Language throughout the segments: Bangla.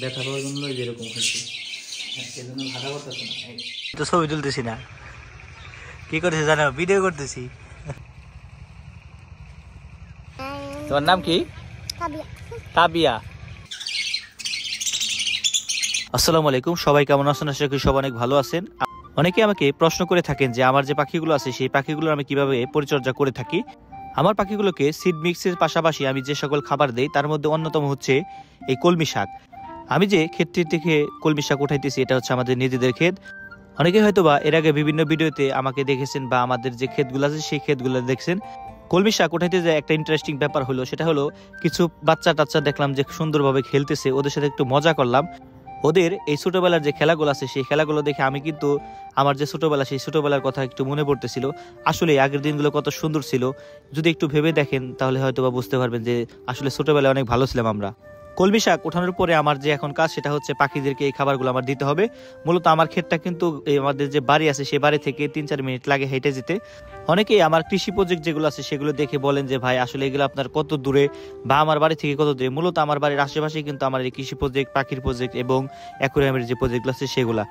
ব্যথা পাওয়ার জন্য যেরকম হয়েছে সেজন্য ভাড়া করতেছে না। তো ছবি তুলতেছি না, কি করতেছি জানো? ভিডিও করতেছি। তোমার নাম কি? তাবিয়া। আসসালামু আলাইকুম, সবাই কেমন আছেন? আশা করি সবাই অনেক ভালো আছেন। অনেকে আমাকে প্রশ্ন করে থাকেন যে আমার যে পাখিগুলো আছে সেই পাখিগুলোর আমি কিভাবে পরিচর্যা করে থাকি। আমার পাখিগুলোকে সিড মিক্সের পাশাপাশি আমি যে সকল খাবার দেই তার মধ্যে অন্যতম হচ্ছে এই কলমি শাক। আমি যে ক্ষেতটি থেকে কলমি শাক উঠাইতেছি এটা হচ্ছে আমাদের নিজেদের ক্ষেত। অনেকে হয়তোবা এর আগে বিভিন্ন ভিডিওতে আমাকে দেখেছেন বা আমাদের যে ক্ষেতগুলো আছে সেই ক্ষেতগুলো দেখছেন। কলমি শাক উঠাইতে যে একটা ইন্টারেস্টিং ব্যাপার হলো সেটা হলো কিছু বাচ্চা টাচ্চা দেখলাম যে সুন্দরভাবে খেলতেছে, ওদের সাথে একটু মজা করলাম। ওদের এই ছোটবেলার যে খেলাগুলো আছে সেই খেলাগুলো দেখে আমি কিন্তু আমার যে ছোটবেলা সেই ছোটবেলার কথা একটু মনে পড়তেছিল। আসলে আগের দিনগুলো কত সুন্দর ছিল, যদি একটু ভেবে দেখেন তাহলে হয়তো বা বুঝতে পারবেন যে আসলে ছোটবেলায় অনেক ভালো ছিলাম আমরা। কলমি শাক ওঠানোর পরে আমার যে এখন কাজ সেটা হচ্ছে পাখিদেরকে এই খাবারগুলো আমার দিতে হবে। মূলত আমার ক্ষেতটা কিন্তু আমাদের যে বাড়ি আছে সেই বাড়ি থেকে 3-4 মিনিট লাগে হেঁটে যেতে। অনেকেই আমার কৃষি প্রজেক্ট যেগুলো আছে সেগুলো দেখে বলেন যে ভাই আসলে এগুলো আপনার কত দূরে বা আমার বাড়ি থেকে কত দূরে। মূলত আমার বাড়ির আশেপাশেই কিন্তু আমার এই কৃষি প্রজেক্ট, পাখির প্রজেক্ট এবং অ্যাকুয়ারিয়ামের যে প্রজেক্টগুলো আছে সেগুলা।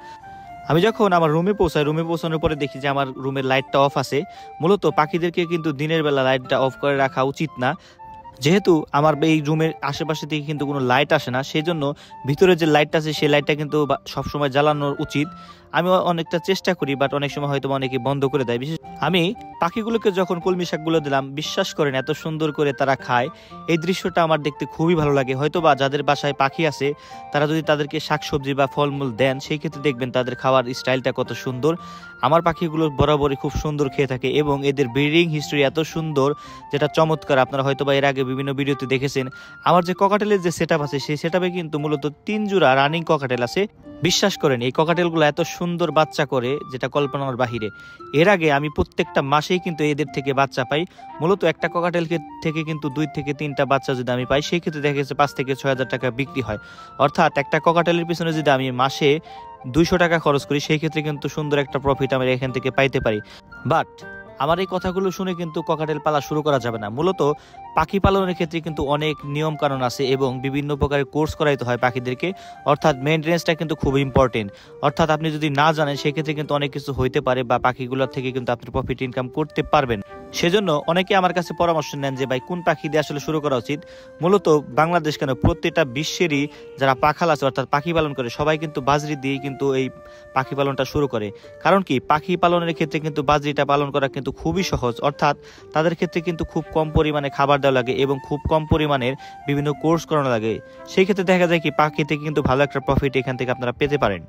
আমি যখন আমার রুমে পৌঁছানোর পরে দেখি যে আমার রুমের লাইটটা অফ আছে। মূলত পাখিদেরকে কিন্তু দিনের বেলা লাইটটা অফ করে রাখা উচিত না, যেহেতু আমার এই রুমের আশেপাশে থেকে কিন্তু কোনো লাইট আসে না, সেই জন্য ভিতরে যে লাইটটা আছে সেই লাইটটা কিন্তু সবসময় জ্বালানোর উচিত। আমি অনেকটা চেষ্টা করি, বাট অনেক সময় হয়তো অনেকে বন্ধ করে দেয়। বিশেষ আমি পাখিগুলোকে যখন কলমি শাকগুলো দিলাম, বিশ্বাস করেন এত সুন্দর করে তারা খায়, এই দৃশ্যটা আমার দেখতে খুবই ভালো লাগে। হয়তো বা যাদের বাসায় পাখি আছে তারা যদি তাদেরকে শাকসবজি বা ফলমূল দেন সেই ক্ষেত্রে দেখবেন তাদের খাওয়ার স্টাইলটা কত সুন্দর। আমার পাখিগুলো বরাবরই খুব সুন্দর খেয়ে থাকে এবং এদের ব্রিডিং হিস্ট্রি এত সুন্দর যেটা চমৎকার। আপনারা হয়তো বা এর আগে বিভিন্ন ভিডিওতে দেখেছেন। আমার যে ককাটেলের যে সেটআপ আছে সেই সেটআপে কিন্তু মূলত 3 জোড়া রানিং ককাটেল আছে। বিশ্বাস করেন এই ককাটেলগুলো এত সুন্দর বাচ্চা করে যেটা কল্পনার বাহিরে। এর আগে আমি প্রত্যেকটা মাসেই কিন্তু এদের থেকে বাচ্চা পাই। মূলত একটা ককাটেল থেকে কিন্তু 2 থেকে 3টা বাচ্চা যদি আমি পাই সেই ক্ষেত্রে দেখা গেছে 5 থেকে 6 হাজার টাকা বিক্রি হয়। অর্থাৎ একটা ককাটেলের পিছনে যদি আমি মাসে 200 টাকা খরচ করি সেই ক্ষেত্রে কিন্তু সুন্দর একটা প্রফিট আমি এখান থেকে পাইতে পারি। বাট আমার এই কথাগুলো শুনে কিন্তু ককাটেল পালা শুরু করা যাবে না। মূলত পাখি পালনের ক্ষেত্রে কিন্তু অনেক নিয়ম কানুন আছে এবং বিভিন্ন প্রকারের কোর্স করাইতে হয় পাখিদেরকে। অর্থাৎ মেইনটেনেন্সটা কিন্তু খুব ইম্পর্টেন্ট। অর্থাৎ আপনি যদি না জানেন সেক্ষেত্রে কিন্তু অনেক কিছু হইতে পারে বা পাখিগুলোর থেকে কিন্তু আপনি প্রফিট ইনকাম করতে পারবেন। সেজন্য অনেকে আমার কাছে পরামর্শ নেন যে ভাই কোন পাখি দিয়ে আসলে শুরু করা উচিত। মূলত বাংলাদেশ কেন প্রত্যেকটা বিশ্বেরই যারা পাখাল আছে অর্থাৎ পাখি পালন করে সবাই কিন্তু বাজরি দিয়েই কিন্তু এই পাখি পালনটা শুরু করে। কারণ কি পাখি পালনের ক্ষেত্রে কিন্তু বাজরিটা পালন করা কিন্তু খুবই সহজ। অর্থাৎ তাদের ক্ষেত্রে কিন্তু খুব কম পরিমাণে খাবার দেওয়া লাগে এবং খুব কম পরিমাণের বিভিন্ন কোর্স করানো লাগে। সেই ক্ষেত্রে দেখা যায় কি পাখি থেকে কিন্তু ভালো একটা প্রফিট এখান থেকে আপনারা পেতে পারেন।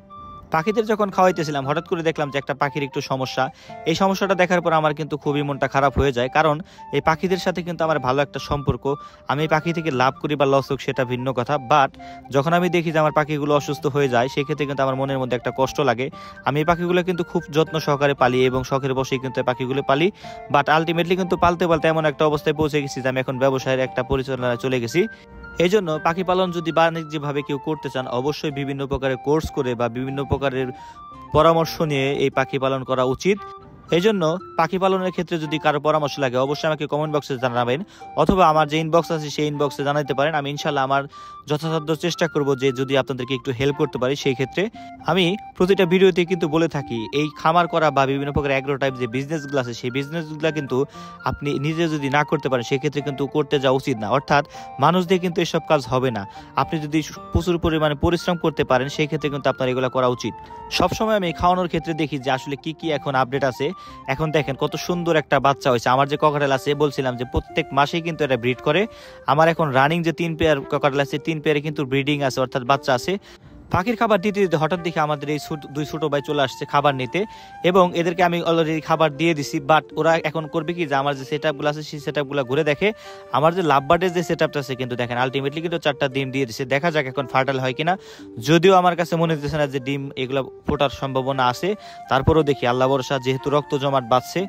পাখিদের যখন খাওয়াইতেছিলাম হঠাৎ করে দেখলাম যে একটা পাখির একটু সমস্যা। এই সমস্যাটা দেখার পর আমার কিন্তু খুবই মনটা খারাপ হয়ে যায়, কারণ এই পাখিদের সাথে কিন্তু আমার ভালো একটা সম্পর্ক। আমি এই পাখি থেকে লাভ করি বা লস হোক সেটা ভিন্ন কথা, বাট যখন আমি দেখি যে আমার পাখিগুলো অসুস্থ হয়ে যায় সেক্ষেত্রে কিন্তু আমার মনের মধ্যে একটা কষ্ট লাগে। আমি এই পাখিগুলো কিন্তু খুব যত্ন সহকারে পালি এবং শখের বসেই কিন্তু এই পাখিগুলো পালি। বাট আলটিমেটলি কিন্তু পালতে পালতে এমন একটা অবস্থায় পৌঁছে গেছি যে আমি এখন ব্যবসায়ের একটা পরিচালনায় চলে গেছি। এই জন্য পাখি পালন যদি বাণিজ্যিকভাবে কেউ করতে চান অবশ্যই বিভিন্ন প্রকারের কোর্স করে বা বিভিন্ন প্রকারের পরামর্শ নিয়ে এই পাখি পালন করা উচিত। এই জন্য পাখি পালনের ক্ষেত্রে যদি কারো পরামর্শ লাগে অবশ্যই আমাকে কমেন্ট বক্সে জানাবেন, অথবা আমার যে ইনবক্স আছে সেই ইনবক্সে জানাতে পারেন। আমি ইনশাল্লাহ আমার যথাসাধ্য চেষ্টা করব যে যদি আপনাদেরকে একটু হেল্প করতে পারি। সেই ক্ষেত্রে আমি প্রতিটা ভিডিওতে কিন্তু বলে থাকি এই খামার করা বা বিভিন্ন প্রকার অ্যাগ্রো টাইপ যে বিজনেসগুলো আছে সেই বিজনেসগুলো কিন্তু আপনি নিজে যদি না করতে পারেন সেক্ষেত্রে কিন্তু করতে যাওয়া উচিত না। অর্থাৎ মানুষ দিয়ে কিন্তু এসব কাজ হবে না। আপনি যদি প্রচুর পরিমাণে পরিশ্রম করতে পারেন সেই ক্ষেত্রে কিন্তু আপনার এগুলো করা উচিত। সবসময় আমি খাওয়ানোর ক্ষেত্রে দেখি যে আসলে কি কি এখন আপডেট আছে। এখন দেখেন কত সুন্দর একটা বাচ্চা হয়েছে। আমার যে ককাটেল আছে বলছিলাম যে প্রত্যেক মাসেই কিন্তু এটা ব্রিড করে। আমার এখন রানিং যে 3 পেয়ার ককাটেল আছে 3 পেয়ারে কিন্তু ব্রিডিং আছে অর্থাৎ বাচ্চা আছে। পাখির খাবার দিতে দিতে হঠাৎ দেখে আমাদের এই 2 ছোট ভাই চলে আসছে খাবার নিতে এবং এদেরকে আমি অলরেডি খাবার দিয়ে দিছি। বাট ওরা এখন করবে কি যে আমার যে সেটআপগুলো আছে সেই সেটআপগুলো ঘুরে দেখে আমার যে লাভবার্ডের যে সেটআপটা আছে কিন্তু দেখেন আলটিমেটলি কিন্তু 4টা ডিম দিয়ে দিছে। দেখা যাক এখন ফার্টাইল হয় কিনা, যদিও আমার কাছে মনে হচ্ছে না যে ডিম এগুলো ফোটার সম্ভাবনা আছে। তারপরেও দেখি আল্লাহ ভরসা, যেহেতু রক্ত জমাট বাঁচছে।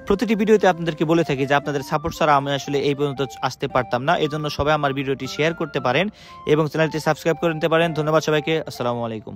প্রতিটি ভিডিওতে আপনাদেরকে বলে থাকি যে আপনাদের সাপোর্ট ছাড়া আমি আসলে এই পর্যন্ত আসতে পারতাম না। এজন্য সবাই আমার ভিডিওটি শেয়ার করতে পারেন এবং চ্যানেলটি সাবস্ক্রাইব করে নিতে পারেন। ধন্যবাদ সবাইকে। আসসালামু আলাইকুম।